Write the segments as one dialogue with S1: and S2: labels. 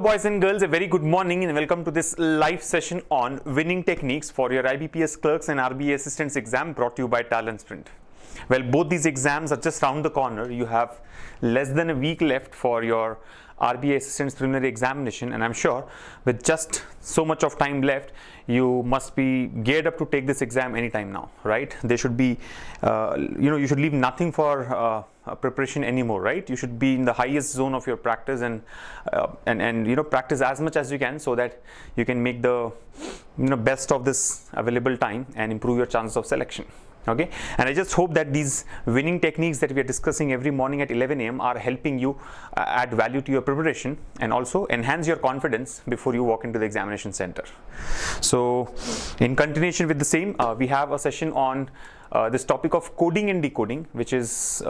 S1: boys and girls, a very good morning and welcome to this live session on winning techniques for your IBPS Clerks and RBI Assistants exam brought to you by TalentSprint. Well, both these exams are just round the corner. You have less than a week left for your RBI Assistants preliminary examination, and I'm sure with just so much of time left, you must be geared up to take this exam anytime now, right? There should be, you should leave nothing for preparation anymore, right? You should be in the highest zone of your practice and practice as much as you can so that you can make the best of this available time and improve your chances of selection. Okay, and I just hope that these winning techniques that we are discussing every morning at 11 a.m. are helping you add value to your preparation and also enhance your confidence before you walk into the examination center. So in continuation with the same, we have a session on this topic of coding and decoding, which is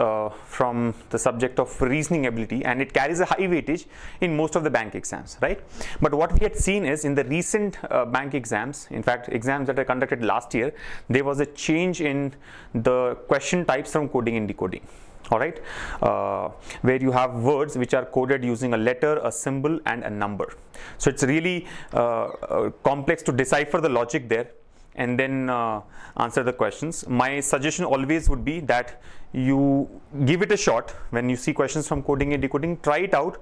S1: from the subject of reasoning ability, and it carries a high weightage in most of the bank exams, right? But what we had seen is in the recent bank exams, in fact exams that are conducted last year, there was a change in the question types from coding and decoding. All right, where you have words which are coded using a letter, a symbol and a number. So it's really complex to decipher the logic there and then answer the questions. My suggestion always would be that you give it a shot. When you see questions from coding and decoding, try it out.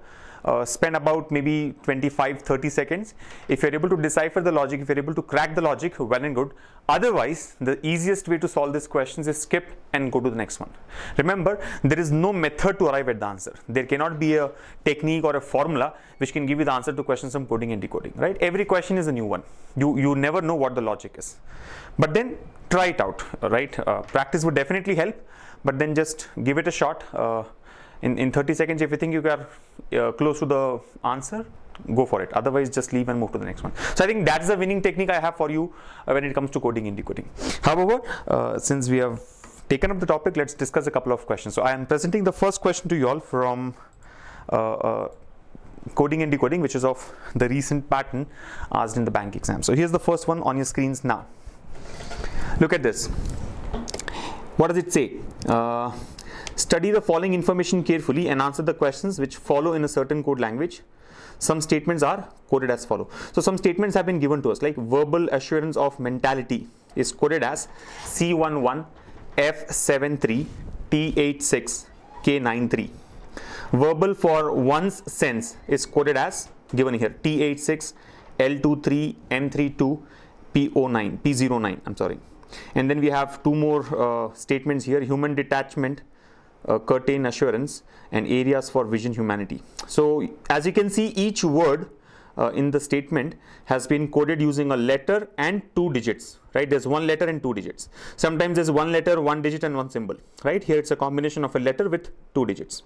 S1: Spend about maybe 25-30 seconds. If you're able to decipher the logic, if you're able to crack the logic, well and good. Otherwise, the easiest way to solve these questions is skip and go to the next one. Remember, there is no method to arrive at the answer. There cannot be a technique or a formula which can give you the answer to questions from coding and decoding, right? Every question is a new one. You never know what the logic is. But then try it out, right? Practice would definitely help, but then just give it a shot. In 30 seconds, if you think you are close to the answer, go for it. Otherwise, just leave and move to the next one. So I think that's the winning technique I have for you when it comes to coding and decoding. However, since we have taken up the topic, let's discuss a couple of questions. So I am presenting the first question to you all from coding and decoding, which is of the recent pattern asked in the bank exam. So here's the first one on your screens now. Look at this. What does it say? Study the following information carefully and answer the questions which follow in a certain code language. Some statements are coded as follow. So some statements have been given to us, like verbal assurance of mentality is coded as C11, F73, T86, K93. Verbal for one's sense is coded as given here T86, L23, M32, P09, I'm sorry. And then we have two more statements here: human detachment, curtain assurance, and areas for vision humanity. So as you can see, each word in the statement has been coded using a letter and 2 digits, right? There's one letter and 2 digits. Sometimes there's one letter, 1 digit and 1 symbol, right? Here it's a combination of a letter with 2 digits.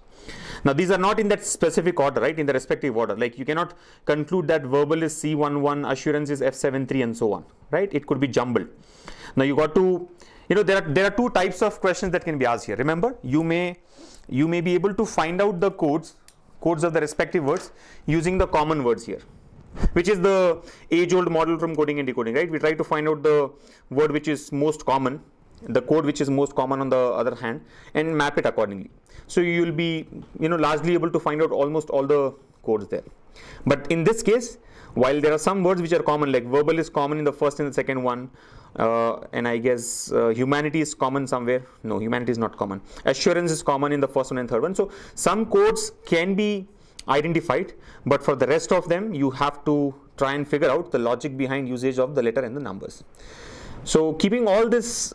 S1: Now these are not in that specific order, right? In the respective order. Like you cannot conclude that verbal is C11, assurance is F73 and so on, right? It could be jumbled. Now you got to, there are two types of questions that can be asked here. Remember, you may be able to find out the codes of the respective words using the common words here, which is the age-old model from coding and decoding, right? We try to find out the word which is most common, the code which is most common on the other hand, and map it accordingly. So you will be, largely able to find out almost all the codes there. But in this case, while there are some words which are common, like verbal is common in the first and the second one, and I guess humanity is common somewhere. No, humanity is not common. Assurance is common in the first one and third one. So some codes can be identified, but for the rest of them, you have to try and figure out the logic behind usage of the letter and the numbers. So keeping all this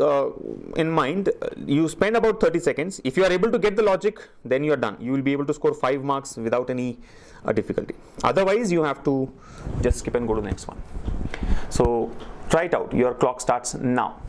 S1: in mind, you spend about 30 seconds. If you are able to get the logic, then you are done. You will be able to score 5 marks without any difficulty. Otherwise, you have to just skip and go to the next one. So try it out. Your clock starts now.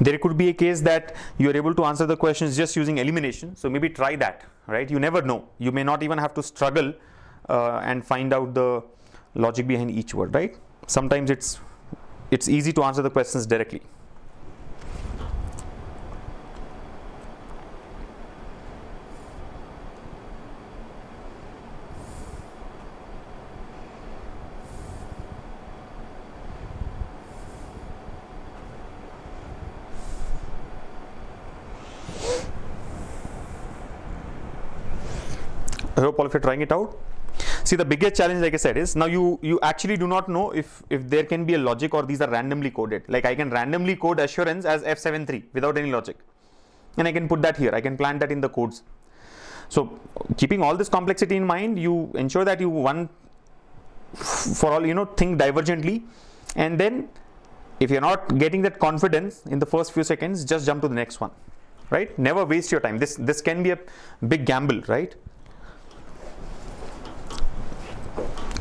S1: There could be a case that you are able to answer the questions just using elimination. So maybe try that, right? You never know. You may not even have to struggle and find out the logic behind each word, right? Sometimes it's easy to answer the questions directly. I hope all of you are trying it out. See, the biggest challenge, like I said, is now you actually do not know if there can be a logic or these are randomly coded. Like I can randomly code assurance as F73 without any logic, and I can put that here. I can plant that in the codes. So keeping all this complexity in mind, you ensure that you for all think divergently, and then if you're not getting that confidence in the first few seconds, just jump to the next one, right? Never waste your time. This can be a big gamble, right?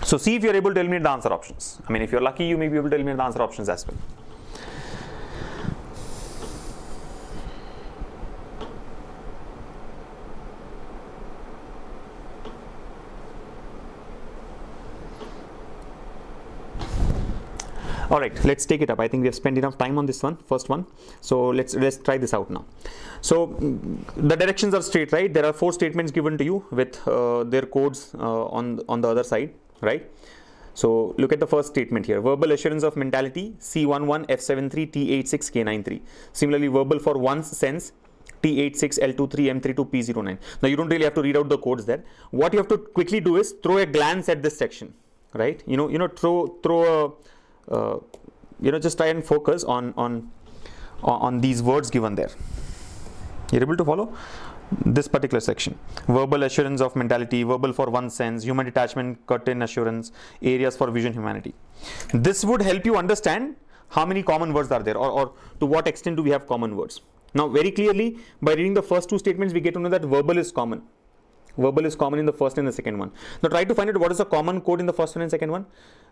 S1: So see if you're able to eliminate the answer options. I mean, if you're lucky, you may be able to eliminate the answer options as well. All right, let's take it up. I think we have spent enough time on this one, first one. So let's try this out now. So the directions are straight, right? There are 4 statements given to you with their codes on the other side, right? So look at the first statement here. Verbal assurance of mentality, C11, F73, T86, K93. Similarly, verbal for one's sense, T86, L23, M32, P09. Now you don't really have to read out the codes there. What you have to quickly do is throw a glance at this section, right? Throw a just try and focus on these words given there. You're able to follow this particular section. Verbal assurance of mentality, verbal for one sense, human detachment, curtain assurance, areas for vision, humanity. This would help you understand how many common words are there, or to what extent do we have common words. Now very clearly, by reading the first 2 statements, we get to know that verbal is common. Verbal is common in the first and the second one. Now try to find out what is the common code in the first one and second one.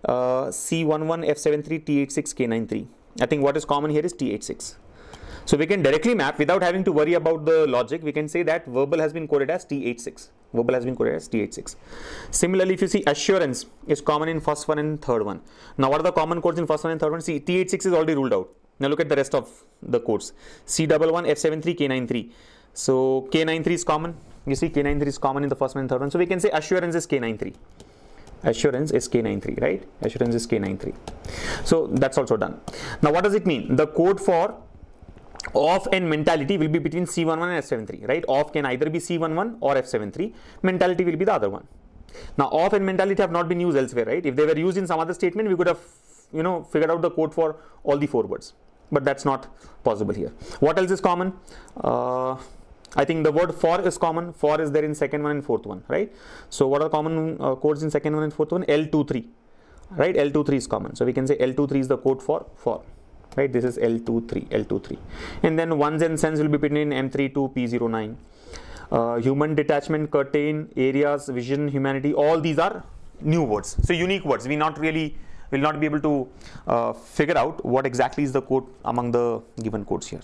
S1: C11, F73, T86, K93. I think what is common here is T86. So we can directly map without having to worry about the logic. We can say that verbal has been coded as T86. Verbal has been coded as T86. Similarly, if you see assurance is common in first one and third one. Now what are the common codes in first one and third one? See, T86 is already ruled out. Now look at the rest of the codes. C11, F73, K93. So K93 is common. You see K93 is common in the first one and third one. So we can say assurance is K93. Assurance is K93, right? Assurance is K93. So that's also done. Now what does it mean? The code for of and mentality will be between C11 and F73, right? Of can either be C11 or F73. Mentality will be the other one. Now of and mentality have not been used elsewhere, right? If they were used in some other statement, we could have figured out the code for all the 4 words, but that's not possible here. What else is common? I think the word for is common. For is there in second one and fourth one, right? So what are common codes in second one and fourth one? L23, right? L23 is common. So we can say L23 is the code for, right? This is L23. And then ones and sense will be between M32, P09. Human detachment, curtain, areas, vision, humanity, all these are new words. So unique words. We will not be able to figure out what exactly is the code among the given codes here.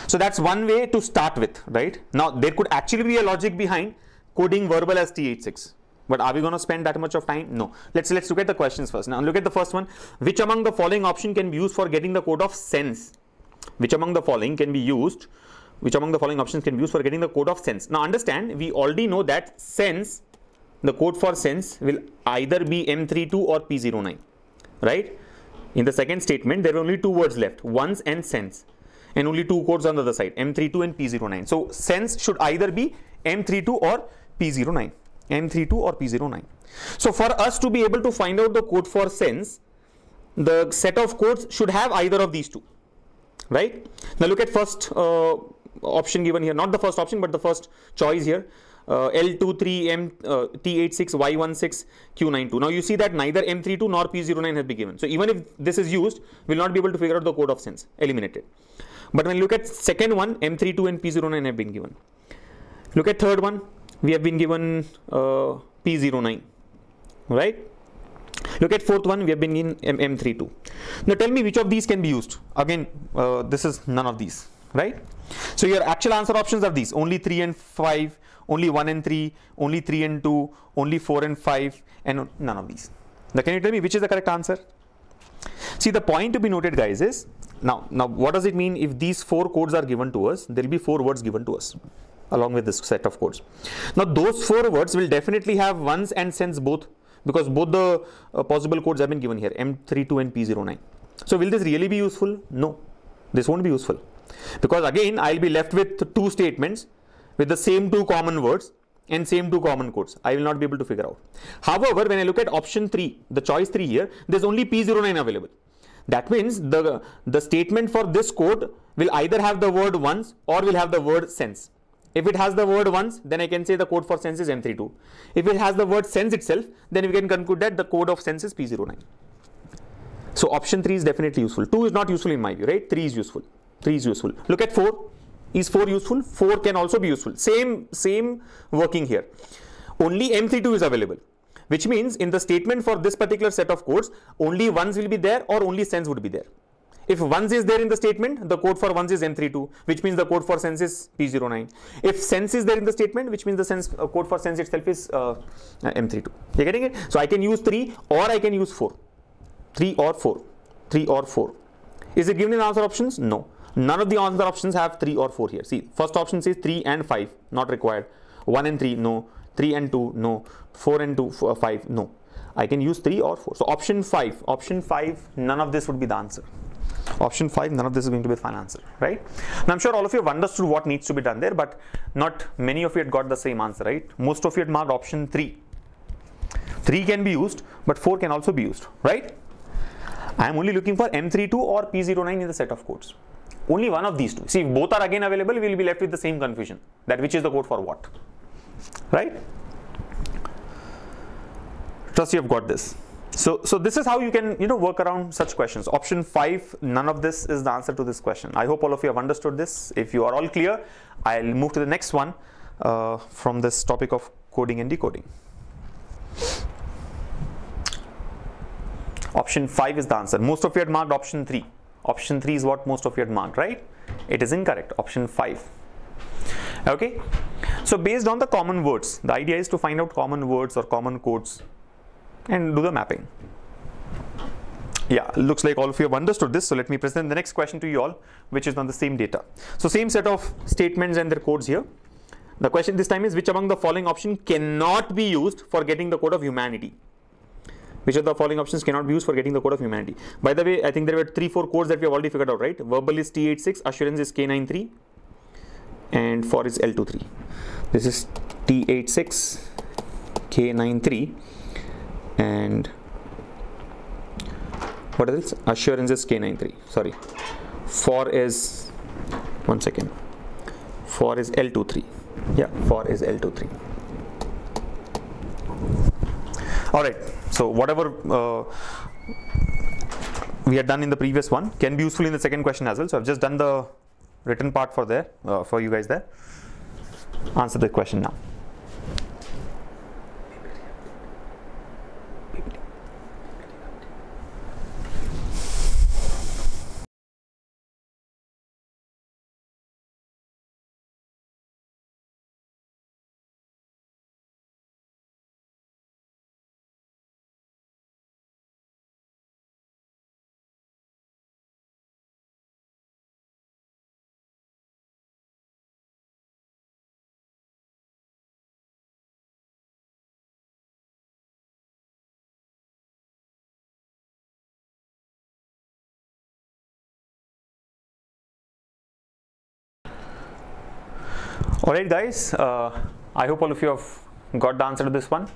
S1: So that's one way to start with, right? Now there could actually be a logic behind coding verbal as T86. But are we going to spend that much of time? No. Let's look at the questions first. Now look at the first one. Which among the following option can be used for getting the code of sense? Which among the following options can be used for getting the code of sense? Now understand, we already know that sense, the code for sense will either be M32 or P09, right? In the second statement, there are only 2 words left, ones and sense, and only 2 codes on the other side, M32 and P09. So sense should either be M32 or P09. M32 or P09. So for us to be able to find out the code for sense, the set of codes should have either of these 2, right? Now look at first option given here, not the first option but the first choice here, L23, T86, Y16, Q92. Now you see that neither M32 nor P09 has been given. So even if this is used, we'll not be able to figure out the code of sense, eliminated. But when you look at second one, M32 and P09 have been given. Look at third one, we have been given P09, right? Look at fourth one, we have been in M32. Now tell me which of these can be used. Again, this is none of these, right? So your actual answer options are these: only 3 and 5, only 1 and 3, only 3 and 2, only 4 and 5, and none of these. Now can you tell me which is the correct answer? See, the point to be noted, guys, is now what does it mean if these 4 codes are given to us? There will be 4 words given to us along with this set of codes. Now those 4 words will definitely have ones and cents both, because both the possible codes have been given here, M32 and P09. So will this really be useful? No, this won't be useful, because again I'll be left with 2 statements with the same 2 common words and same 2 common codes. I will not be able to figure out. However, when I look at option 3, the choice 3 here, there's only P09 available. That means the statement for this code will either have the word once or will have the word cents. If it has the word once, then I can say the code for cents is M32. If it has the word cents itself, then we can conclude that the code of cents is P09. So option 3 is definitely useful. 2 is not useful in my view, right? 3 is useful. 3 is useful. Look at 4. Is 4 useful? 4 can also be useful. Same working here. Only M32 is available, which means in the statement for this particular set of codes, only ones will be there or only cents would be there. If ones is there in the statement, the code for ones is M32, which means the code for cents is P09. If cents is there in the statement, which means the cents code for cents itself is M32. You're getting it? So I can use 3 or I can use 4. 3 or 4. 3 or 4. Is it given in answer options? No. None of the answer options have 3 or 4 here. See, first option says 3 and 5, not required. 1 and 3, no. 3 and 2, no. 4 and 2, 5, no. I can use 3 or 4. So option 5, none of this would be the answer. Option 5, none of this is going to be the final answer, right? Now I'm sure all of you have understood what needs to be done there, but not many of you had got the same answer, right? Most of you had marked option 3. 3 can be used, but 4 can also be used, right? I am only looking for M32 or P09 in the set of codes. Only one of these two. See, if both are again available, we will be left with the same confusion, that which is the code for what, right? Trust you have got this. So this is how you can, work around such questions. Option 5, none of this is the answer to this question. I hope all of you have understood this. If you are all clear, I'll move to the next one from this topic of coding and decoding. Option 5 is the answer. Most of you had marked option 3. Option 3 is what most of you had marked, right? It is incorrect. Option 5. Okay. So based on the common words, the idea is to find out common words or common codes and do the mapping. Yeah, looks like all of you have understood this. So let me present the next question to you all, which is on the same data. So same set of statements and their codes here. The question this time is, which among the following option cannot be used for getting the code of humanity? Which of the following options cannot be used for getting the code of humanity? By the way, I think there were 3-4 codes that we have already figured out, right? Verbal is T86, assurance is K93, and for is L23. This is T86, K93, and what else? Assurance is K93. Sorry. For is, one second. For is L23. Yeah, for is L23. All right. So whatever we had done in the previous one can be useful in the second question as well. So I've just done the written part for there for you guys there. Answer the question now. Alright guys, I hope all of you have got the answer to this one.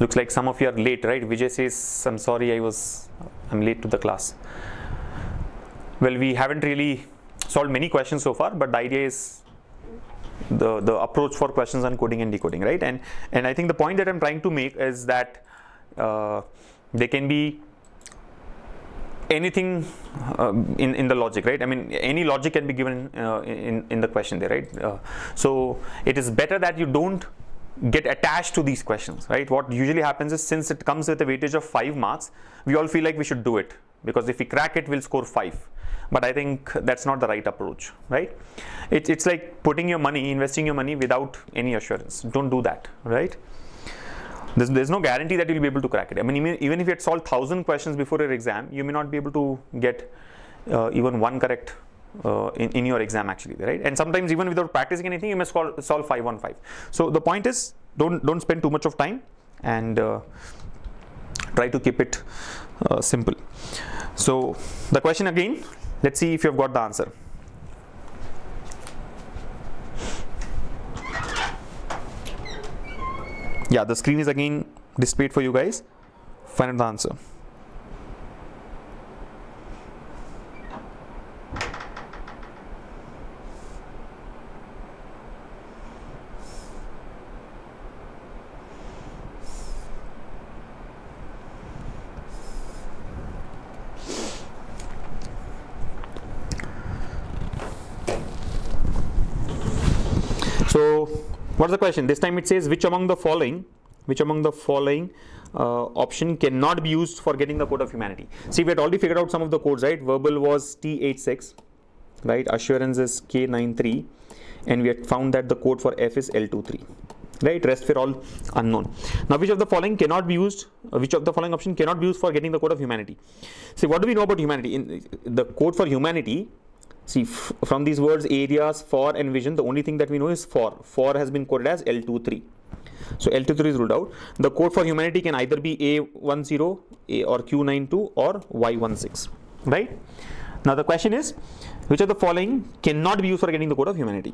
S1: Looks like some of you are late, right? Vijay says, I'm sorry, I'm late to the class. Well, we haven't really solved many questions so far, but the idea is the approach for questions on coding and decoding, right? And I think the point that I'm trying to make is that there can be anything in the logic, right? I mean, any logic can be given in the question there, right? So it is better that you don't get attached to these questions, right? What usually happens is, since it comes with a weightage of 5 marks, we all feel like we should do it because if we crack it, we'll score 5. But I think that's not the right approach, right? It's like putting your money, investing your money without any assurance. Don't do that, right? There's no guarantee that you'll be able to crack it. I mean, even if you had solved 1,000 questions before your exam, you may not be able to get even one correct in your exam actually, right? And sometimes even without practicing anything, you may solve 5 on 5. So the point is, don't spend too much of time and try to keep it simple. So the question again, let's see if you have got the answer. Yeah, the screen is again displayed for you guys. Find out the answer. So what's the question? This time it says, which among the following option cannot be used for getting the code of humanity? See, we had already figured out some of the codes, right? Verbal was T86, right? Assurance is K93, and we had found that the code for F is L23, right? Rest were all unknown. Now, which of the following cannot be used? Which of the following option cannot be used for getting the code of humanity? See, what do we know about humanity? In the code for humanity, see, from these words areas, for and vision, the only thing that we know is for. For has been coded as L23. So L23 is ruled out. The code for humanity can either be A10, or Q92 or Y16, right? Now the question is, which of the following cannot be used for getting the code of humanity?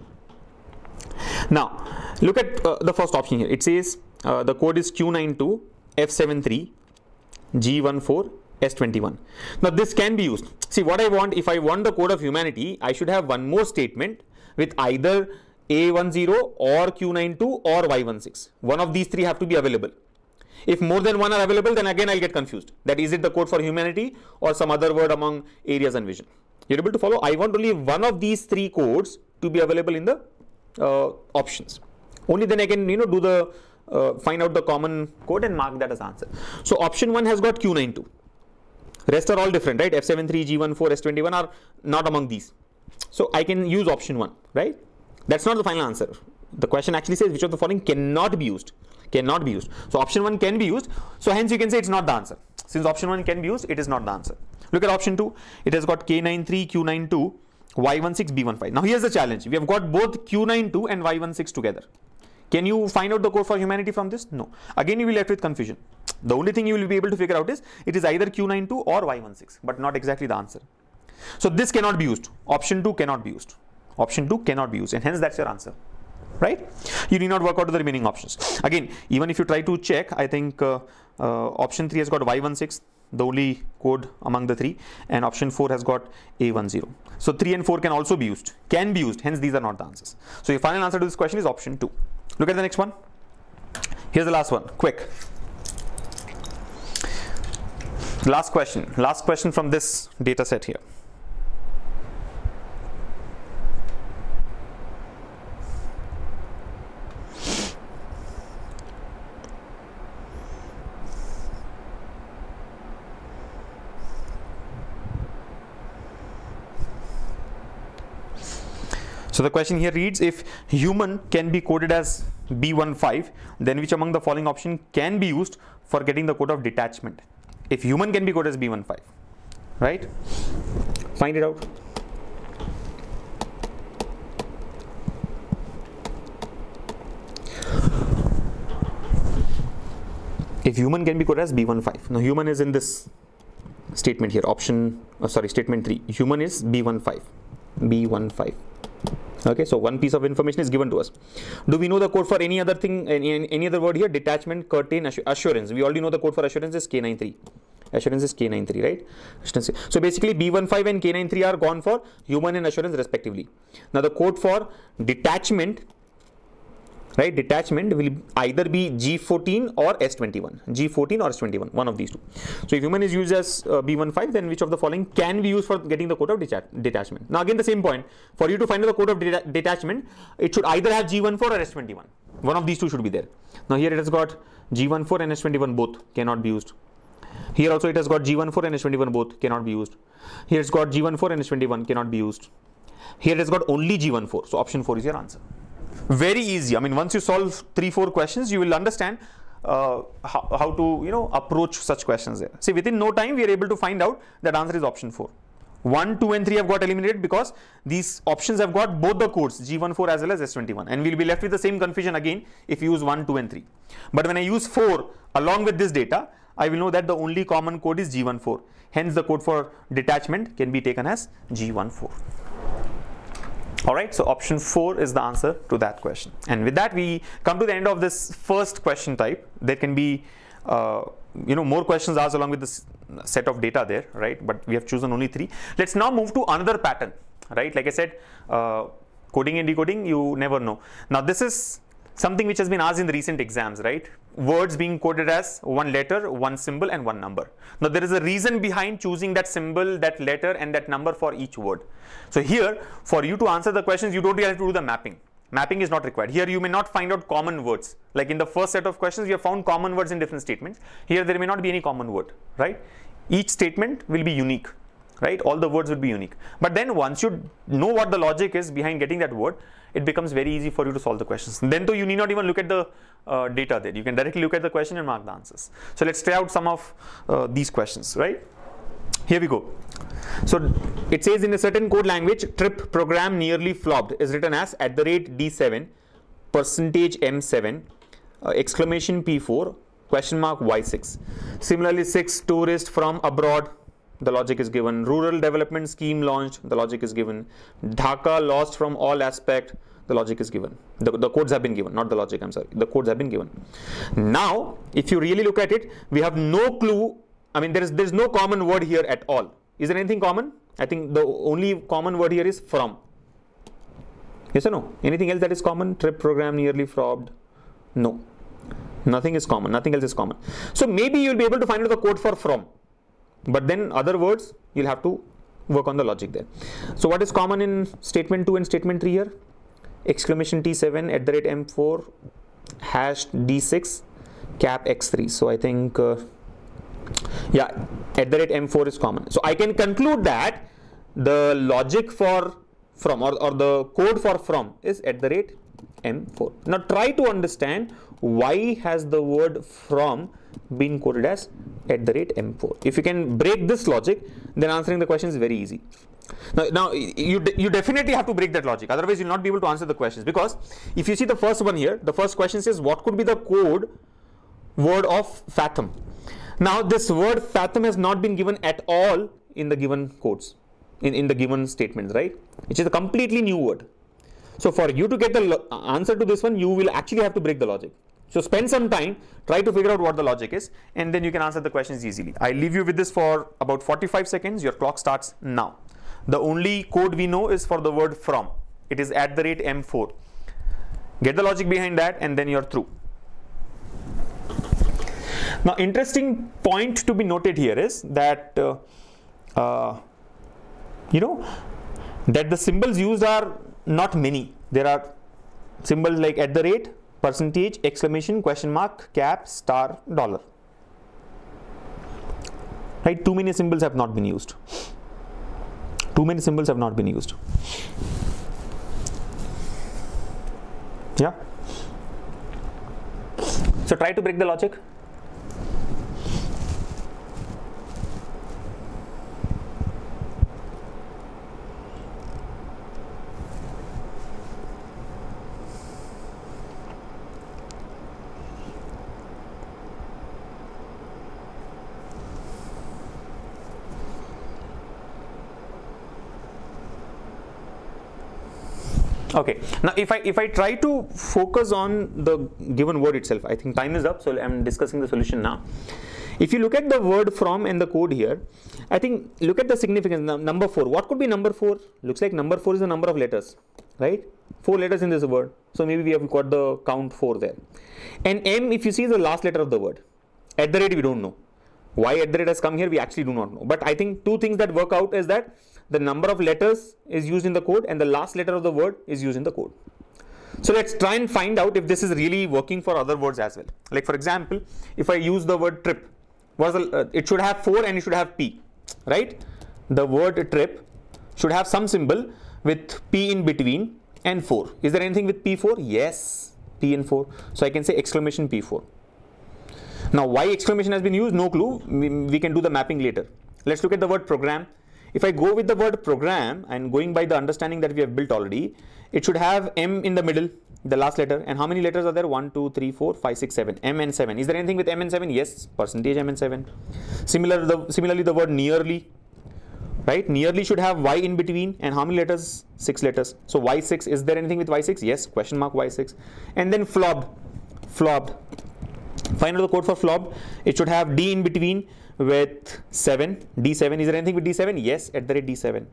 S1: Now look at the first option here. It says the code is Q92, F73, G14, S21. Now this can be used. See, what I want, if I want the code of humanity, I should have one more statement with either A10 or Q92 or Y16. One of these three have to be available. If more than one are available, then again I'll get confused. That is it the code for humanity or some other word among areas and vision. You're able to follow? I want only one of these three codes to be available in the options. Only then I can, do the find out the common code and mark that as answer. So option 1 has got Q92. Rest are all different, right? F73, G14, S21 are not among these. So I can use option 1, right? That's not the final answer. The question actually says which of the following cannot be used. Cannot be used. So option 1 can be used. So hence you can say it's not the answer. Since option 1 can be used, it is not the answer. Look at option 2. It has got K93, Q92, Y16, B15. Now here's the challenge. We have got both Q92 and Y16 together. Can you find out the code for humanity from this? No. Again, you will be left with confusion. The only thing you will be able to figure out is it is either Q92 or Y16, but not exactly the answer. So this cannot be used. Option 2 cannot be used. Option 2 cannot be used, and hence that's your answer, right? You need not work out the remaining options. Again, even if you try to check, I think option 3 has got Y16, the only code among the three, and option 4 has got A10. So 3 and 4 can also be used, hence these are not the answers. So your final answer to this question is option 2. Look at the next one. Here's the last one, quick. Last question from this data set here. So the question here reads, if human can be coded as B15, then which among the following option can be used for getting the code of detachment? If human can be coded as B15, right? Find it out. If human can be coded as B15. Now human is in this statement here, statement 3. Human is B15. Okay, so one piece of information is given to us. Do we know the code for any other thing, any other word here? Detachment, curtain, assurance. We already know the code for assurance is K93. Assurance is K93, right? So basically B15 and K93 are gone for human and assurance respectively. Now the code for detachment, right? Detachment will either be G14 or S21, G14 or S21, one of these two. So if human is used as B15, then which of the following can be used for getting the code of detachment? Now again the same point, for you to find out the code of detachment, it should either have G14 or S21. One of these two should be there. Now here it has got G14 and S21 both cannot be used. Here also it has got G14 and S21 both cannot be used. Here it's got G14 and S21 cannot be used. Here it has got only G14. So option 4 is your answer. Very easy. I mean, once you solve 3-4 questions, you will understand how to approach such questions there. See, within no time we are able to find out that answer is option 4. 1, 2 and 3 have got eliminated because these options have got both the codes G14 as well as S21, and we'll be left with the same confusion again if you use 1, 2 and 3. But when I use 4 along with this data, I will know that the only common code is G14. Hence the code for detachment can be taken as G14. Alright, so option 4 is the answer to that question. And with that we come to the end of this first question type. There can be more questions asked along with this set of data there, right? But we have chosen only 3. Let's now move to another pattern, right? Like I said, coding and decoding, you never know. Now this is something which has been asked in the recent exams, right? Words being coded as one letter, one symbol and one number. Now there is a reason behind choosing that symbol, that letter and that number for each word. So here, for you to answer the questions, you don't really have to do the mapping. Mapping is not required. Here you may not find out common words. Like in the first set of questions, we have found common words in different statements. Here there may not be any common word, right? Each statement will be unique, right? All the words will be unique. But then once you know what the logic is behind getting that word, it becomes very easy for you to solve the questions. Then though you need not even look at the data there. You can directly look at the question and mark the answers. So let's try out some of these questions, right? Here we go. So it says in a certain code language, trip program nearly flopped is written as @D7, %M7, exclamation P4, question mark Y6. Similarly, 6 tourists from abroad, the logic is given. Rural development scheme launched, the logic is given. Dhaka lost from all aspect, the logic is given. The codes have been given, not the logic, I'm sorry. The codes have been given. Now, if you really look at it, we have no clue. I mean, there's no common word here at all. Is there anything common? I think the only common word here is from. Yes or no? Anything else that is common? Trip program nearly flopped? No. Nothing is common. Nothing else is common. So maybe you'll be able to find out the code for from. But then other words, you'll have to work on the logic there. So what is common in statement 2 and statement 3 here? Exclamation T7, @M4, #D6, cap X3. So I think, yeah, @M4 is common. So I can conclude that the logic for from or the code for from is @M4. Now try to understand why has the word from been coded as @M4. If you can break this logic, then answering the question is very easy. Now you definitely have to break that logic, otherwise you'll not be able to answer the questions. Because if you see the first one here, the first question says what could be the code word of fathom. Now this word fathom has not been given at all in the given codes, in the given statements, right? Which is a completely new word. So for you to get the answer to this one, you will actually have to break the logic. So spend some time, try to figure out what the logic is, and then you can answer the questions easily. I leave you with this for about 45 seconds. Your clock starts now. The only code we know is for the word from. It is @M4. Get the logic behind that and then you're through. Now interesting point to be noted here is that that the symbols used are not many. There are symbols like @ %, exclamation, question mark, cap, star, $. Right? Too many symbols have not been used. Too many symbols have not been used. Yeah. So try to break the logic. Okay, now if I try to focus on the given word itself, I think time is up, so I'm discussing the solution now. If you look at the word from and the code here, I think look at the significance. Number 4. What could be number 4? Looks like number 4 is the number of letters, right? 4 letters in this word. So maybe we have got the count 4 there. And M, if you see, is the last letter of the word. At the rate, we don't know. Why at the rate has come here, we actually do not know. But I think two things that work out is that the number of letters is used in the code and the last letter of the word is used in the code. So let's try and find out if this is really working for other words as well. Like for example, if I use the word trip, it should have 4 and it should have P, right? The word trip should have some symbol with P in between and 4. Is there anything with P4? Yes, P and 4. So I can say exclamation P4. Now why exclamation has been used? No clue. We can do the mapping later. Let's look at the word program. If I go with the word program and going by the understanding that we have built already, it should have M in the middle, the last letter. And how many letters are there? 1, 2, 3, 4, 5, 6, 7. M and 7. Is there anything with M and 7? Yes, percentage M and 7. Similarly, the word nearly, right? Nearly should have Y in between. And how many letters? 6 letters. So Y6, is there anything with Y6? Yes, question mark Y6. And then flob. Find out the code for flob. It should have D in between with 7, D7. Is there anything with D7? Yes, at the rate D7.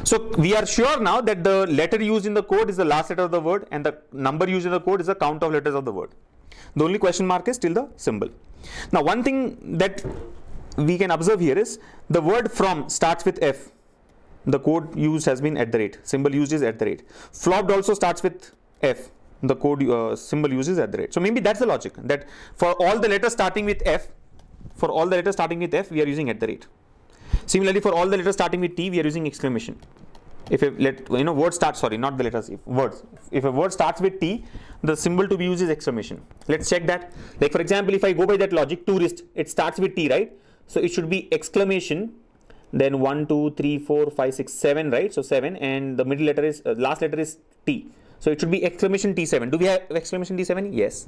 S1: So we are sure now that the letter used in the code is the last letter of the word and the number used in the code is the count of letters of the word. The only question mark is still the symbol. Now one thing that we can observe here is the word from starts with F. The code used has been at the rate. Symbol used is at the rate. Flobbed also starts with F. The code symbol used is at the rate. So maybe that's the logic, that for all the letters starting with F, we are using at the rate. Similarly, for all the letters starting with T, we are using exclamation. If a word starts, sorry, not the letters, if a word starts with T, the symbol to be used is exclamation. Let's check that. Like for example, if I go by that logic, tourist, it starts with T, right? So it should be exclamation, then 1, 2, 3, 4, 5, 6, 7, right? So 7, and the middle letter is, last letter is T. So it should be exclamation T7. Do we have exclamation T7? Yes.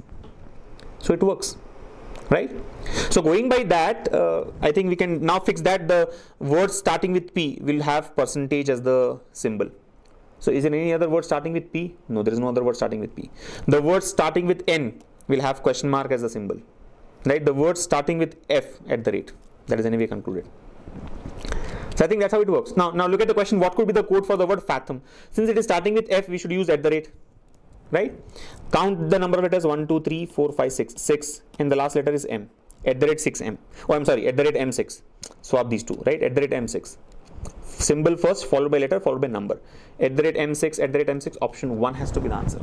S1: So it works, right? So going by that, I think we can now fix that the word starting with P will have percentage as the symbol. So is there any other word starting with P? No, there is no other word starting with P. The word starting with N will have question mark as the symbol, right? The word starting with F at the rate. That is anyway concluded. So I think that's how it works. Now look at the question, what could be the code for the word fathom? Since it is starting with F, we should use at the rate, right? Count the number of letters, 1, 2, 3, 4, 5, 6, and the last letter is M. At the rate 6M. Oh, I'm sorry, at the rate M6. Swap these two, right? At the rate M6. Symbol first, followed by letter, followed by number. At the rate M6, option 1 has to be the answer.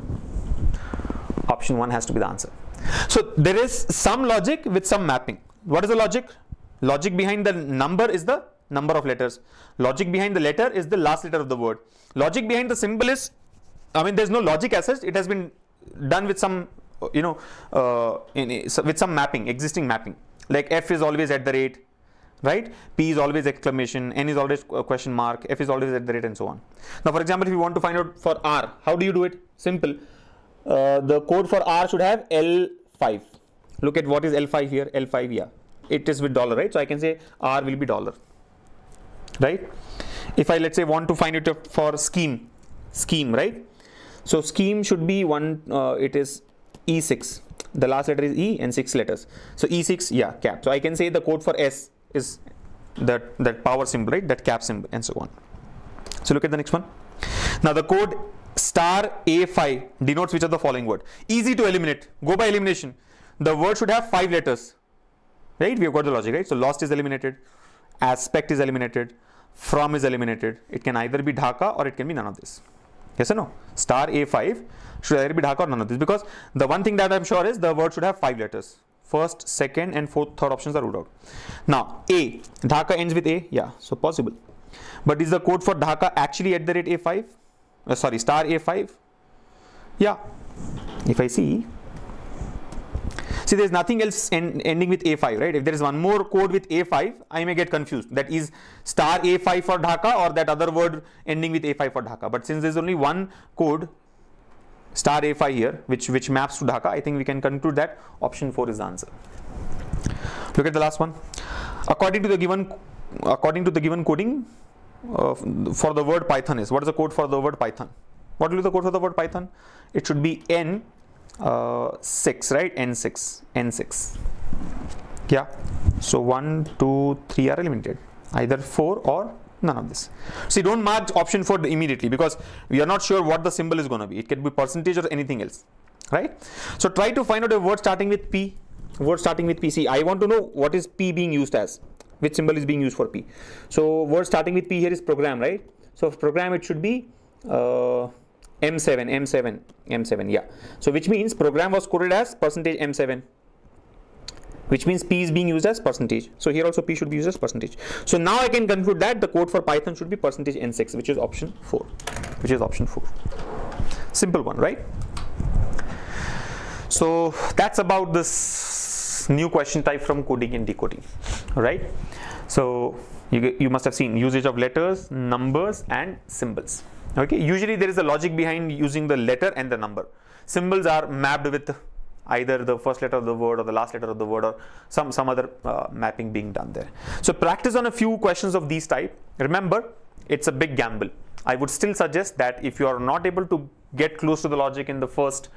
S1: Option 1 has to be the answer. So there is some logic with some mapping. What is the logic? Logic behind the number is the number of letters. Logic behind the letter is the last letter of the word. Logic behind the symbol is, there's no logic as such. It has been done with some, with some mapping, existing mapping. Like F is always at the rate, right? P is always exclamation, N is always question mark, F is always at the rate, and so on. Now, for example, if you want to find out for R, how do you do it? Simple. The code for R should have L5. Look at what is L5 here. L5, yeah. It is with dollar, right? So I can say R will be dollar, right? If I, let's say, want to find it for scheme, right? So scheme should be it is E6. The last letter is E and 6 letters. So E6, yeah, cap. So I can say the code for S is that power symbol, right? That cap symbol, and so on. So look at the next one. Now the code star A5 denotes which of the following word? Easy to eliminate. Go by elimination. The word should have 5 letters, right? We have got the logic, right? So lost is eliminated, aspect is eliminated, from is eliminated. It can either be Dhaka or it can be none of this. Yes or no? Star A5 should either be Dhaka or none of this, because the one thing that I'm sure is the word should have 5 letters. First, second, and fourth, third options are ruled out. Now A, Dhaka ends with A, yeah, so possible. But is the code for Dhaka actually at the rate A5? Sorry, star A5? Yeah. If I see there's nothing else ending with A5, right? If there is one more code with A5, I may get confused. That is star A5 for Dhaka or that other word ending with A5 for Dhaka. But since there's only one code, star A5 here, which maps to Dhaka, I think we can conclude that option 4 is the answer. Look at the last one. According to the given coding for the word Python is, what is the code for the word Python? What will be the code for the word Python? It should be N6, right? N6. Yeah, so 1, 2, 3 are eliminated, either 4 or none of this. See, don't mark option 4 immediately because we are not sure what the symbol is going to be. It can be percentage or anything else, right? So try to find out a word starting with P. Word starting with P. See, I want to know what is P being used as, which symbol is being used for P. So word starting with P here is program, right? So for program it should be M7, yeah. So which means program was coded as percentage M7, which means P is being used as percentage. So here also P should be used as percentage. So now I can conclude that the code for Python should be percentage N6, which is option 4, Simple one, right? So that's about this new question type from coding and decoding, right? So you must have seen usage of letters, numbers and symbols. Okay, usually there is a logic behind using the letter and the number. Symbols are mapped with either the first letter of the word or the last letter of the word or some other mapping being done there. So practice on a few questions of these type. Remember, it's a big gamble. I would still suggest that if you are not able to get close to the logic in the first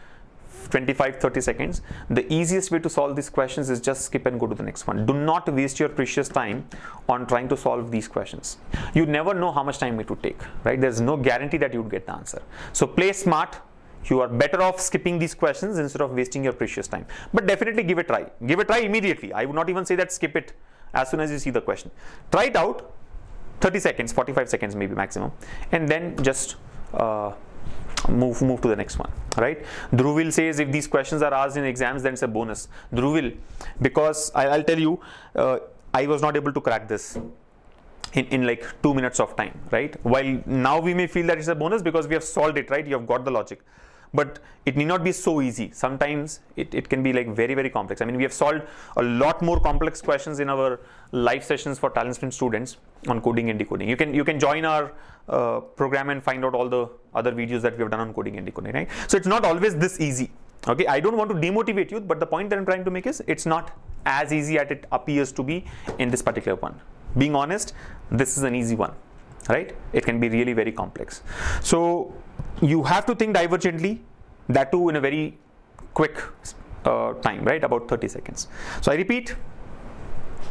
S1: 25-30 seconds, the easiest way to solve these questions is just skip and go to the next one. Do not waste your precious time on trying to solve these questions. You never know how much time it would take, right? There's no guarantee that you would get the answer. So play smart. You are better off skipping these questions instead of wasting your precious time. But definitely give it a try. Give it a try immediately. I would not even say that skip it as soon as you see the question. Try it out, 30 seconds, 45 seconds maybe maximum, and then just move to the next one, right? Dhruvil says if these questions are asked in exams, then it's a bonus. Dhruvil, because I'll tell you, I was not able to crack this in like 2 minutes of time, right? While now we may feel that it's a bonus because we have solved it, right? You have got the logic, but it need not be so easy. Sometimes it can be like very, very complex. I mean, we have solved a lot more complex questions in our live sessions for TalentSprint students on coding and decoding. You can join our program and find out all the other videos that we have done on coding and decoding, right? So it's not always this easy. Okay, I don't want to demotivate you, but the point that I'm trying to make is it's not as easy as it appears to be in this particular one. Being honest, this is an easy one, right? It can be really very complex. So you have to think divergently, that too in a very quick time, right? About 30 seconds. So I repeat,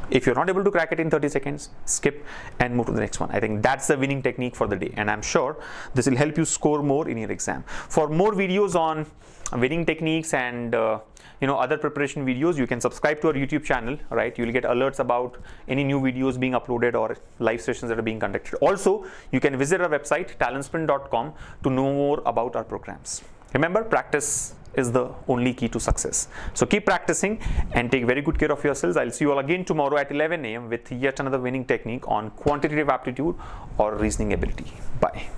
S1: if you're not able to crack it in 30 seconds, skip and move to the next one. I think that's the winning technique for the day, and I'm sure this will help you score more in your exam. For more videos on winning techniques and other preparation videos, you can subscribe to our YouTube channel, right? You'll get alerts about any new videos being uploaded or live sessions that are being conducted. Also, you can visit our website talentsprint.com to know more about our programs. Remember, practice is the only key to success. So keep practicing and take very good care of yourselves. I'll see you all again tomorrow at 11 a.m. with yet another winning technique on quantitative aptitude or reasoning ability. Bye.